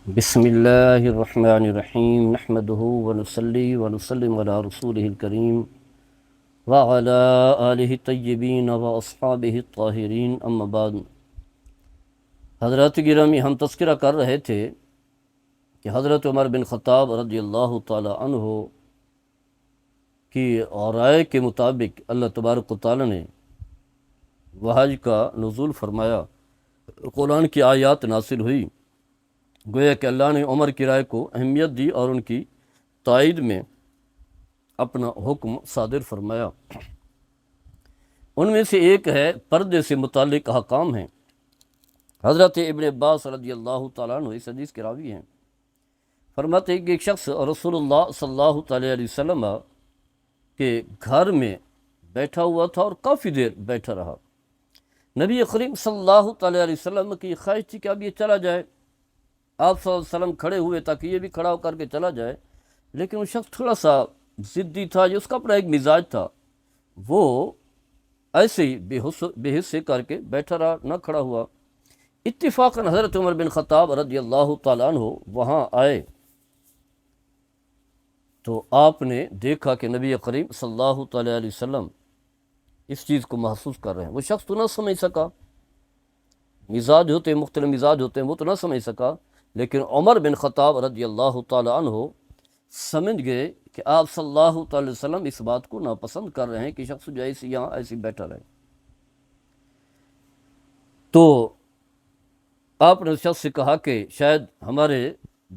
بسم اللہ الرحمن الرحیم نحمده ونصلی ونسلم علی رسولہ الکریم وعلی آلہ الطیبین واصحابہ الطاہرین اما بعد۔ حضرات گرامی، ہم تذکرہ کر رہے تھے کہ حضرت عمر بن خطاب رضی اللہ تعالی عنہ کی رائے کے مطابق اللہ تبارک و تعالی نے وحی کا نزول فرمایا، قرآن کی آیات نازل ہوئی۔ گویا کہ اللہ نے عمر کی رائے کو اہمیت دی اور ان کی تائید میں اپنا حکم صادر فرمایا۔ ان میں سے ایک ہے پردے سے متعلق احکام ہیں۔ حضرت ابن عباس رضی اللہ تعالیٰ عنہ اس حدیث کے راوی ہیں، فرماتے ہیں کہ ایک شخص رسول اللہ صلی اللہ تعالیٰ علیہ وسلم کے گھر میں بیٹھا ہوا تھا اور کافی دیر بیٹھا رہا۔ نبی کریم صلی اللہ تعالیٰ علیہ وسلم کی خواہش تھی کہ اب یہ چلا جائے۔ آپ صلی اللہ علیہ وسلم کھڑے ہوئے تاکہ یہ بھی کھڑا ہو کر کے چلا جائے، لیکن وہ شخص تھوڑا سا ضدی تھا، جو اس کا اپنا ایک مزاج تھا، وہ ایسے ہی بے حس سے کر کے بیٹھا رہا، نہ کھڑا ہوا۔ اتفاقاً حضرت عمر بن خطاب رضی اللہ تعالیٰ عنہ وہاں آئے تو آپ نے دیکھا کہ نبی کریم صلی اللہ تعالیٰ علیہ وسلم اس چیز کو محسوس کر رہے ہیں۔ وہ شخص تو نہ سمجھ سکا، مزاج ہوتے ہیں، مختلف مزاج ہوتے ہیں، وہ تو نہ سمجھ سکا، لیکن عمر بن خطاب رضی اللہ تعالیٰ عنہ سمجھ گئے کہ آپ صلی اللہ تعالیٰ وسلم اس بات کو ناپسند کر رہے ہیں کہ شخص جو ایسے یہاں ایسے بیٹھا رہے۔ تو آپ نے اس شخص سے کہا کہ شاید ہمارے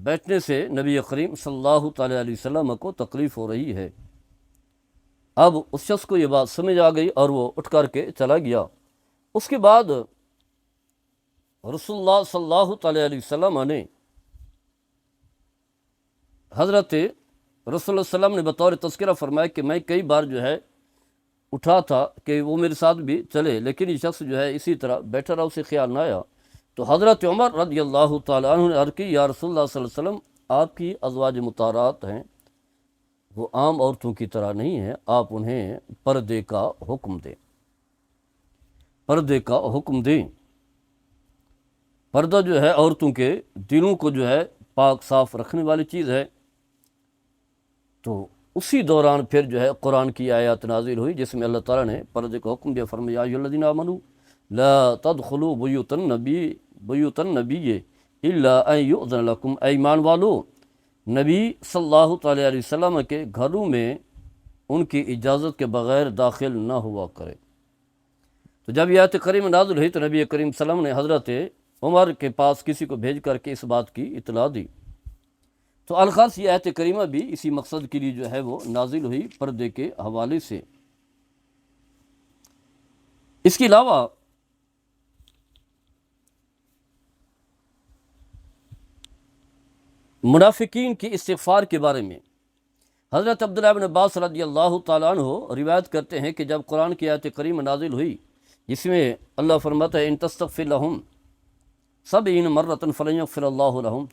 بیٹھنے سے نبی کریم صلی اللہ تعالیٰ علیہ وسلم کو تکلیف ہو رہی ہے۔ اب اس شخص کو یہ بات سمجھ آ گئی اور وہ اٹھ کر کے چلا گیا۔ اس کے بعد رسول اللہ صلی اللہ تعالیٰ علیہ وسلم نے حضرت رسول اللہ صلی اللہ علیہ وسلم نے بطور تذکرہ فرمایا کہ میں کئی بار جو ہے اٹھا تھا کہ وہ میرے ساتھ بھی چلے، لیکن یہ شخص جو ہے اسی طرح بیٹھا رہا، اسے خیال نہ آیا۔ تو حضرت عمر رضی اللہ تعالیٰ عنہ نے عرض کی، یا رسول اللہ صلی اللہ علیہ وسلم، آپ کی ازواج مطہرات ہیں، وہ عام عورتوں کی طرح نہیں ہیں، آپ انہیں پردے کا حکم دیں، پردے کا حکم دیں۔ پردہ جو ہے عورتوں کے دلوں کو جو ہے پاک صاف رکھنے والی چیز ہے۔ تو اسی دوران پھر جو ہے قرآن کی آیات نازل ہوئی جس میں اللہ تعالیٰ نے پردے کا حکم دیا، فرمایا یا ایھا الذین آمنوا لا تدخلوا بیوت النبی الا ان یؤذن لکم، اے ایمان والو، نبی صلی اللہ تعالیٰ علیہ وسلم کے گھروں میں ان کی اجازت کے بغیر داخل نہ ہوا کرے۔ تو جب یہ آیت کریمہ نازل ہوئی تو نبی کریم صلی اللہ علیہ وسلم نے حضرت عمر کے پاس کسی کو بھیج کر کے اس بات کی اطلاع دی۔ تو الخاص یہ آیت کریمہ بھی اسی مقصد کے لیے جو ہے وہ نازل ہوئی، پردے کے حوالے سے۔ اس کے علاوہ منافقین کی استغفار کے بارے میں حضرت عبداللہ بن عباس رضی اللہ تعالیٰ عنہ روایت کرتے ہیں کہ جب قرآن کی آیت کریمہ نازل ہوئی جس میں اللہ فرماتا ہے ان تستغفر لہم 70 مرۃ فلن یغفر اللہ لہم،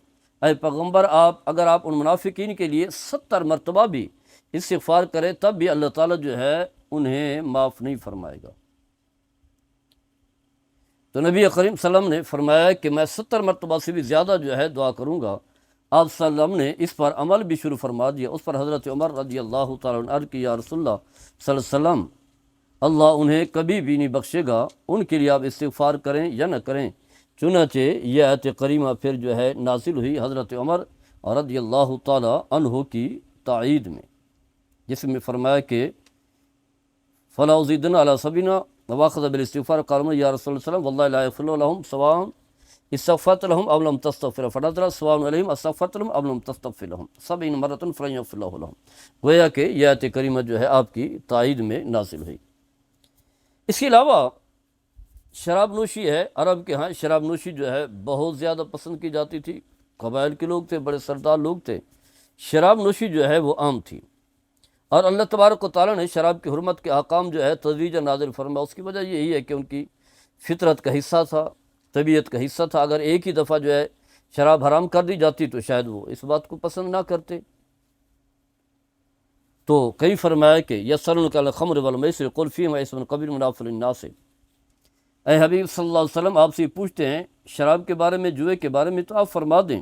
اے پیغمبر اگر آپ ان منافقین کے لیے 70 مرتبہ بھی استغفار کریں تب بھی اللہ تعالیٰ جو ہے انہیں معاف نہیں فرمائے گا۔ تو نبی کریم صلی اللہ علیہ وسلم نے فرمایا کہ میں 70 مرتبہ سے بھی زیادہ جو ہے دعا کروں گا۔ آپ صلی اللہ علیہ وسلم نے اس پر عمل بھی شروع فرما دیا۔ اس پر حضرت عمر رضی اللہ تعالیٰ عنہ عرض کی، یا رسول اللہ صلی اللہ علیہ وسلم، اللہ انہیں کبھی بھی نہیں بخشے گا، ان کے لیے آپ استغفار کریں یا نہ کریں۔ چنانچہ یہ آیت کریمہ پھر جو ہے نازل ہوئی حضرت عمر رضی اللہ تعالیٰ عنہ کی تائید میں، جس میں فرمایا کہ فلا ازیدن علی سبینا واخذ بالاستغفار، قال یا رسول اللہ صلی اللہ علیہ وسلم واللہ لا یغفر لهم سواء استغفرت لهم او لم تستغفر، فنزل سواء علیہم استغفرت لهم او لم تستغفر لهم 70 مرۃ فلن یغفر اللہ لهم۔ گویا کہ یہ آیت کریمہ جو ہے آپ کی تائید میں نازل ہوئی۔ اس کے علاوہ شراب نوشی ہے، عرب کے ہاں شراب نوشی جو ہے بہت زیادہ پسند کی جاتی تھی، قبائل کے لوگ تھے، بڑے سردار لوگ تھے، شراب نوشی جو ہے وہ عام تھی، اور اللہ تبارک و تعالیٰ نے شراب کی حرمت کے احکام جو ہے تدریجاً نازل فرمایا۔ اس کی وجہ یہی ہے کہ ان کی فطرت کا حصہ تھا، طبیعت کا حصہ تھا۔ اگر ایک ہی دفعہ جو ہے شراب حرام کر دی جاتی تو شاید وہ اس بات کو پسند نہ کرتے۔ تو کئی فرمایا کہ یسألونک عن الخمر والمیسر قل فیہما اسم کبیر منافع للناس، اے حبیب صلی اللہ علیہ وسلم، آپ سے پوچھتے ہیں شراب کے بارے میں، جوئے کے بارے میں، تو آپ فرما دیں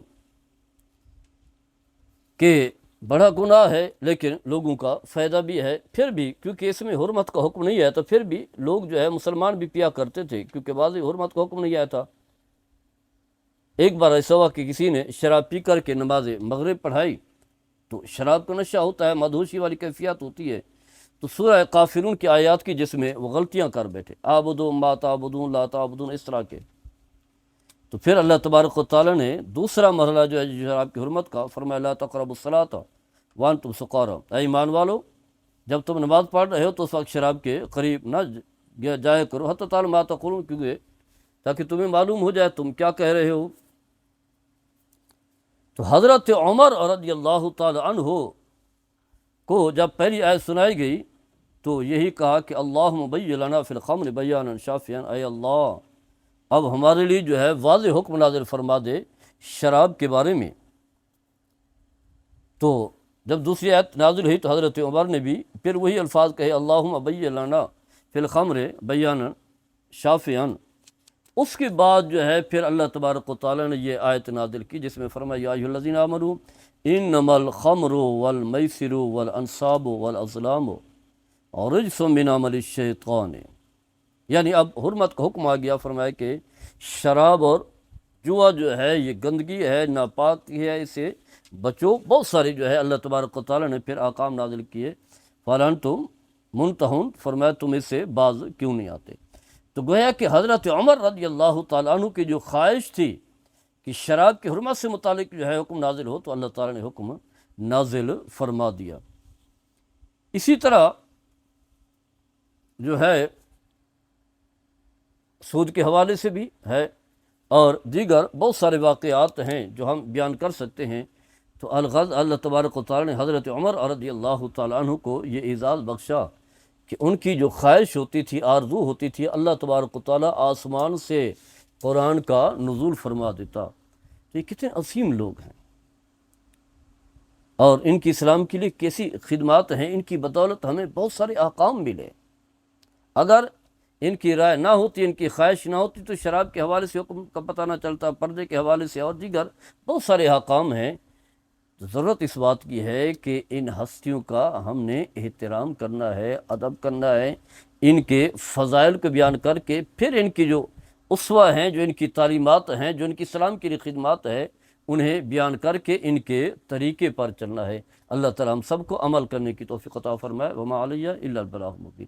کہ بڑا گناہ ہے لیکن لوگوں کا فائدہ بھی ہے، پھر بھی کیونکہ اس میں حرمت کا حکم نہیں ہے تو پھر بھی لوگ جو ہے مسلمان بھی پیا کرتے تھے، کیونکہ بعض حرمت کا حکم نہیں آیا تھا۔ ایک بار ایسا ہوا کہ کسی نے شراب پی کر کے نماز مغرب پڑھائی، تو شراب کا نشہ ہوتا ہے، مدہوشی والی کیفیت ہوتی ہے، تو سورہ کافرون کی آیات کی جس میں وہ غلطیاں کر بیٹھے، آبدو ما تعبدون لا تعبدون، اس طرح کے۔ تو پھر اللہ تبارک و تعالیٰ نے دوسرا مرحلہ جو ہے شراب کی حرمت کا، فرمایا لا تقربوا الصلاۃ وانتم سکارا، اے ایمان والو جب تم نماز پڑھ رہے ہو تو اس وقت شراب کے قریب نہ جایا کرو، حتی تعلموا ما تقولون، کیونکہ تاکہ تمہیں معلوم ہو جائے تم کیا کہہ رہے ہو۔ تو حضرت عمر رضی اللہ تعالی عنہ کو جب پہلی آیت سنائی گئی تو یہی کہا کہ اللہم بین لنا فی الخمر بیانا شافیا، اے اللہ اب ہمارے لیے جو ہے واضح حکم نازل فرما دے شراب کے بارے میں۔ تو جب دوسری آیت نازل ہوئی تو حضرت عمر نے بھی پھر وہی الفاظ کہے، اللہم بین لنا فی الخمر بیانا شافیا۔ اس کے بعد جو ہے پھر اللہ تبارک و تعالیٰ نے یہ آیت نازل کی جس میں فرمایا یا ایھا الذین آمنوا انما الخمر والمیسر والانصاب والازلام رجس من عمل الشیطان، یعنی اب حرمت کا حکم آ گیا، فرمایا کہ شراب اور جوا جو ہے یہ گندگی ہے، ناپاکی ہے، اسے بچو۔ بہت سارے جو ہے اللہ تبارک و تعالیٰ نے پھر احکام نازل کیے، فَلَنْتُمْ مُنْتَهُونَ، فرمایا تم اس سے باز کیوں نہیں آتے۔ تو گویا کہ حضرت عمر رضی اللہ تعالیٰ عنہ کی جو خواہش تھی کہ شراب کی حرمت سے متعلق جو ہے حکم نازل ہو، تو اللہ تعالیٰ نے حکم نازل فرما دیا۔ اسی طرح جو ہے سود کے حوالے سے بھی ہے، اور دیگر بہت سارے واقعات ہیں جو ہم بیان کر سکتے ہیں۔ تو الغرض اللہ تبارک و تعالیٰ نے حضرت عمر رضی اللہ تعالیٰ عنہ کو یہ اعزاز بخشا کہ ان کی جو خواہش ہوتی تھی، آرزو ہوتی تھی، اللہ تبارک و تعالیٰ آسمان سے قرآن کا نزول فرما دیتا۔ تو یہ کتنے عظیم لوگ ہیں، اور ان کی اسلام کے لیے کیسی خدمات ہیں، ان کی بدولت ہمیں بہت سارے احکام ملے۔ اگر ان کی رائے نہ ہوتی، ان کی خواہش نہ ہوتی، تو شراب کے حوالے سے حکم کا پتہ نہ چلتا، پردے کے حوالے سے اور دیگر بہت سارے احکام ہیں۔ تو ضرورت اس بات کی ہے کہ ان ہستیوں کا ہم نے احترام کرنا ہے، ادب کرنا ہے، ان کے فضائل کو بیان کر کے پھر ان کی جو اسوہ ہیں، جو ان کی تعلیمات ہیں، جو ان کی اسلام کی خدمات ہے، انہیں بیان کر کے ان کے طریقے پر چلنا ہے۔ اللہ تعالیٰ ہم سب کو عمل کرنے کی توفیق عطا فرمائے۔ وما علیہ الا البلاغ المبین۔